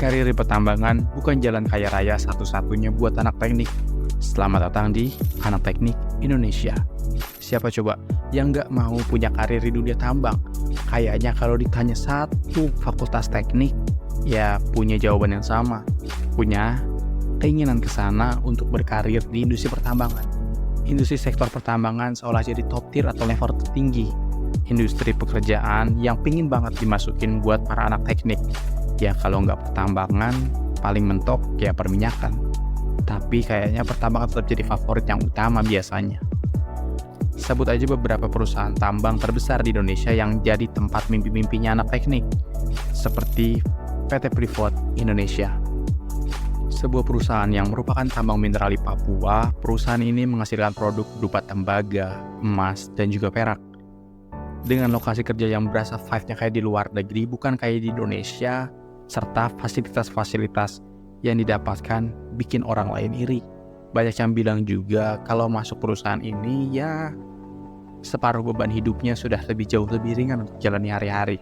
Berkarir di pertambangan bukan jalan kaya raya satu-satunya buat anak teknik. Selamat datang di Anak Teknik Indonesia. Siapa coba yang nggak mau punya karir di dunia tambang? Kayaknya kalau ditanya satu fakultas teknik, ya punya jawaban yang sama. Punya keinginan ke sana untuk berkarir di industri pertambangan. Industri sektor pertambangan seolah jadi top tier atau level tertinggi. Industri pekerjaan yang pingin banget dimasukin buat para anak teknik. Ya kalau nggak pertambangan, paling mentok ya perminyakan. Tapi kayaknya pertambangan tetap jadi favorit yang utama biasanya. Sebut aja beberapa perusahaan tambang terbesar di Indonesia yang jadi tempat mimpi-mimpinya anak teknik. Seperti PT Freeport Indonesia. Sebuah perusahaan yang merupakan tambang mineral di Papua, perusahaan ini menghasilkan produk berupa tembaga, emas, dan juga perak. Dengan lokasi kerja yang berasa vibe-nya kayak di luar negeri, bukan kayak di Indonesia, serta fasilitas-fasilitas yang didapatkan bikin orang lain iri. Banyak yang bilang juga kalau masuk perusahaan ini ya separuh beban hidupnya sudah jauh lebih ringan untuk jalani hari-hari.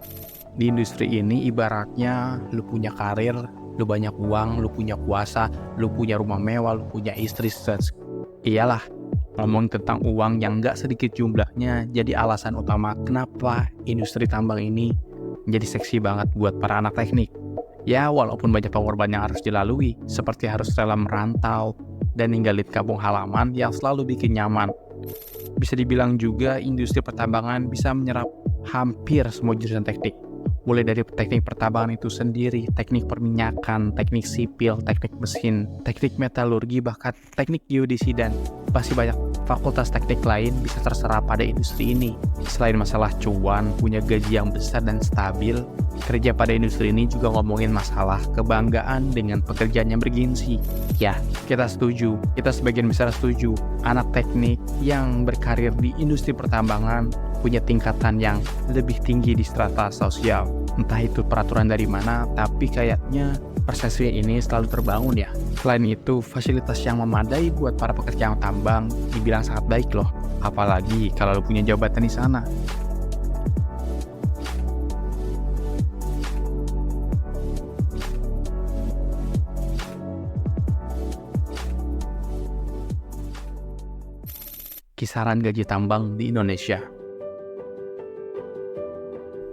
Di industri ini ibaratnya lu punya karir, lu banyak uang, lu punya kuasa, lu punya rumah mewah, lu punya istri. Iyalah, ngomong tentang uang yang gak sedikit jumlahnya jadi alasan utama kenapa industri tambang ini menjadi seksi banget buat para anak teknik. Ya walaupun banyak pengorbanan yang harus dilalui, seperti harus rela merantau dan ninggalin kampung halaman yang selalu bikin nyaman. Bisa dibilang juga industri pertambangan bisa menyerap hampir semua jurusan teknik. Mulai dari teknik pertambangan itu sendiri, teknik perminyakan, teknik sipil, teknik mesin, teknik metalurgi, bahkan teknik geodesi, dan pasti banyak fakultas teknik lain bisa terserap pada industri ini. Selain masalah cuan, punya gaji yang besar dan stabil, kerja pada industri ini juga ngomongin masalah kebanggaan dengan pekerjaan yang bergengsi. Ya, kita setuju, kita sebagian besar setuju, anak teknik yang berkarir di industri pertambangan punya tingkatan yang lebih tinggi di strata sosial. Entah itu peraturan dari mana, tapi kayaknya persepsi ini selalu terbangun ya. Selain itu, fasilitas yang memadai buat para pekerja tambang dibilang sangat baik loh. Apalagi kalau lo punya jabatan di sana. Kisaran gaji tambang di Indonesia.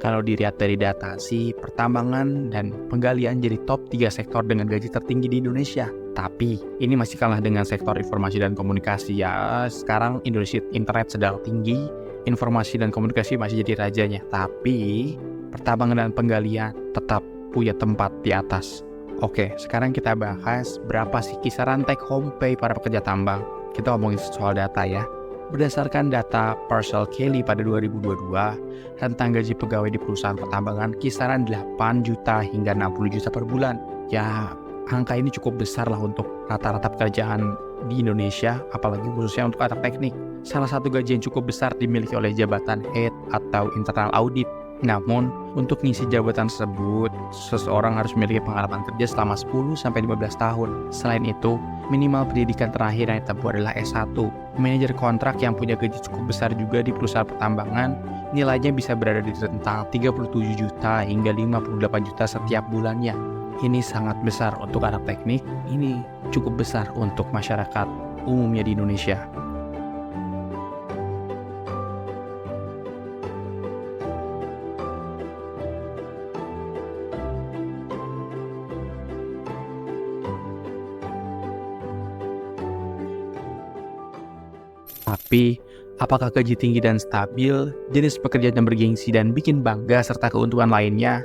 Kalau dilihat dari data sih, pertambangan dan penggalian jadi top 3 sektor dengan gaji tertinggi di Indonesia. Tapi ini masih kalah dengan sektor informasi dan komunikasi. Ya sekarang Indonesia internet sedang tinggi, informasi dan komunikasi masih jadi rajanya. Tapi pertambangan dan penggalian tetap punya tempat di atas. Oke, sekarang kita bahas berapa sih kisaran take home pay para pekerja tambang. Kita ngomongin soal data ya. Berdasarkan data Parcel Kelly pada 2022, rentang gaji pegawai di perusahaan pertambangan kisaran 8 juta hingga 60 juta per bulan. Ya, angka ini cukup besar lah untuk rata-rata pekerjaan di Indonesia, apalagi khususnya untuk anak teknik. Salah satu gaji yang cukup besar dimiliki oleh jabatan head atau internal audit. Namun, untuk ngisi jabatan tersebut, seseorang harus memiliki pengalaman kerja selama 10-15 tahun. Selain itu, minimal pendidikan terakhir yang ditempuh adalah S1. Manajer kontrak yang punya gaji cukup besar juga di perusahaan pertambangan, nilainya bisa berada di rentang 37 juta hingga 58 juta setiap bulannya. Ini sangat besar untuk anak teknik, ini cukup besar untuk masyarakat umumnya di Indonesia. Tapi, apakah gaji tinggi dan stabil, jenis pekerjaan yang bergengsi dan bikin bangga serta keuntungan lainnya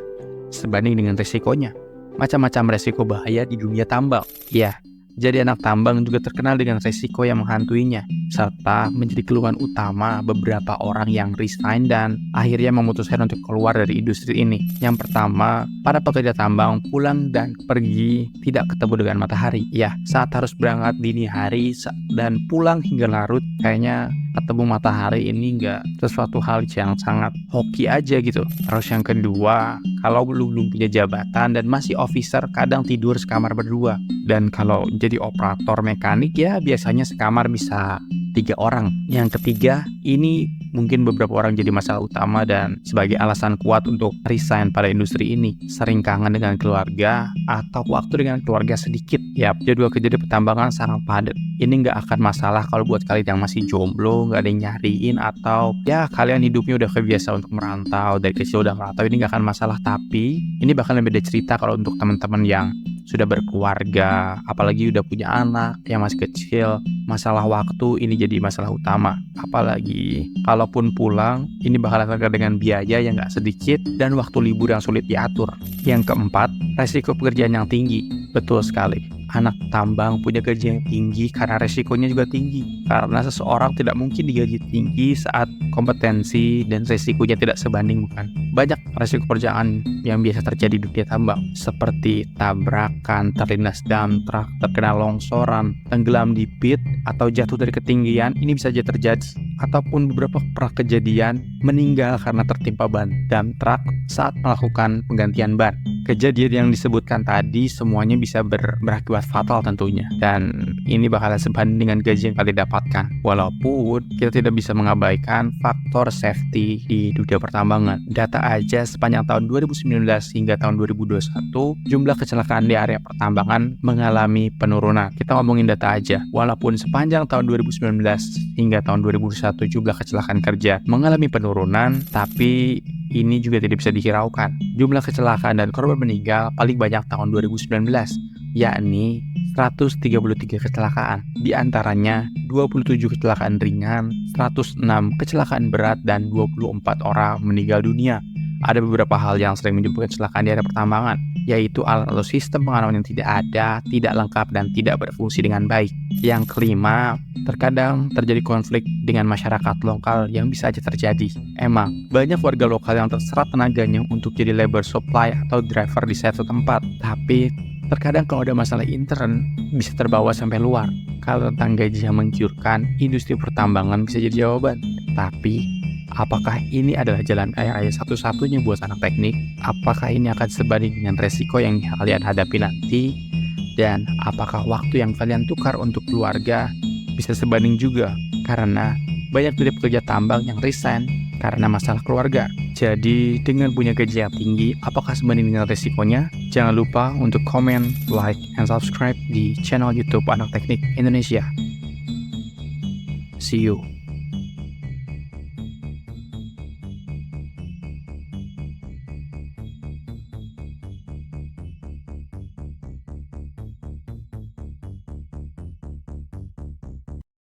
sebanding dengan resikonya? Macam-macam resiko bahaya di dunia tambang. Ya, jadi anak tambang juga terkenal dengan resiko yang menghantuinya, serta menjadi keluhan utama beberapa orang yang resign dan akhirnya memutuskan untuk keluar dari industri ini. Yang pertama, para pekerja tambang pulang dan pergi tidak ketemu dengan matahari. Ya, saat harus berangkat dini hari dan pulang hingga larut, kayaknya ketemu matahari ini nggak sesuatu hal yang sangat hoki aja gitu. Terus yang kedua, kalau belum punya jabatan dan masih officer, kadang tidur sekamar berdua. Dan kalau jadi operator mekanik ya biasanya sekamar bisa 3 orang. Yang ketiga, ini mungkin beberapa orang jadi masalah utama dan sebagai alasan kuat untuk resign pada industri ini. Sering kangen dengan keluarga atau waktu dengan keluarga sedikit. Yap, jadwal kerja di pertambangan sangat padat. Ini nggak akan masalah kalau buat kalian yang masih jomblo, nggak ada yang nyariin, atau ya kalian hidupnya udah kebiasa untuk merantau, dari kecil udah merantau, ini nggak akan masalah. Tapi ini bakal beda cerita kalau untuk teman-teman yang sudah berkeluarga, apalagi udah punya anak yang masih kecil. Masalah waktu ini jadi masalah utama. Apalagi kalaupun pulang, ini bakal terkait dengan biaya yang nggak sedikit dan waktu libur yang sulit diatur. Yang keempat, resiko pekerjaan yang tinggi. Betul sekali. Anak tambang punya gaji yang tinggi karena resikonya juga tinggi. Karena seseorang tidak mungkin digaji tinggi saat kompetensi dan resikonya tidak sebanding, bukan? Banyak resiko pekerjaan yang biasa terjadi di dunia tambang, seperti tabrakan, terlindas dump truck, terkena longsoran, tenggelam di pit, atau jatuh dari ketinggian. Ini bisa saja terjadi. Ataupun beberapa pernah kejadian meninggal karena tertimpa ban dump truck saat melakukan penggantian ban. Kejadian yang disebutkan tadi semuanya bisa berakibat fatal tentunya, dan ini bakalan sebanding dengan gaji yang kalian dapatkan. Walaupun kita tidak bisa mengabaikan faktor safety di dunia pertambangan. Data aja sepanjang tahun 2019 hingga tahun 2021, jumlah kecelakaan di area pertambangan mengalami penurunan. Kita ngomongin data aja. Walaupun sepanjang tahun 2019 hingga tahun 2021 jumlah kecelakaan kerja mengalami penurunan, tapi ini juga tidak bisa dihiraukan. Jumlah kecelakaan dan korban meninggal paling banyak tahun 2019, yakni 133 kecelakaan. Di antaranya 27 kecelakaan ringan, 106 kecelakaan berat, dan 24 orang meninggal dunia. Ada beberapa hal yang sering menyebabkan kecelakaan di area pertambangan, yaitu alat atau sistem pengaman yang tidak ada, tidak lengkap, dan tidak berfungsi dengan baik. Yang kelima, terkadang terjadi konflik dengan masyarakat lokal yang bisa aja terjadi. Emang, banyak warga lokal yang terserap tenaganya untuk jadi labor supply atau driver di satu tempat. Tapi, terkadang kalau ada masalah intern, bisa terbawa sampai luar. Kalau tentang gaji yang menggiurkan, industri pertambangan bisa jadi jawaban. Tapi, apakah ini adalah jalan kaya raya satu-satunya buat anak teknik? Apakah ini akan sebanding dengan resiko yang kalian hadapi nanti? Dan apakah waktu yang kalian tukar untuk keluarga bisa sebanding juga? Karena banyak dari pekerja tambang yang resign karena masalah keluarga. Jadi dengan punya gaji yang tinggi, apakah sebanding dengan resikonya? Jangan lupa untuk komen, like, and subscribe di channel YouTube Anak Teknik Indonesia. See you.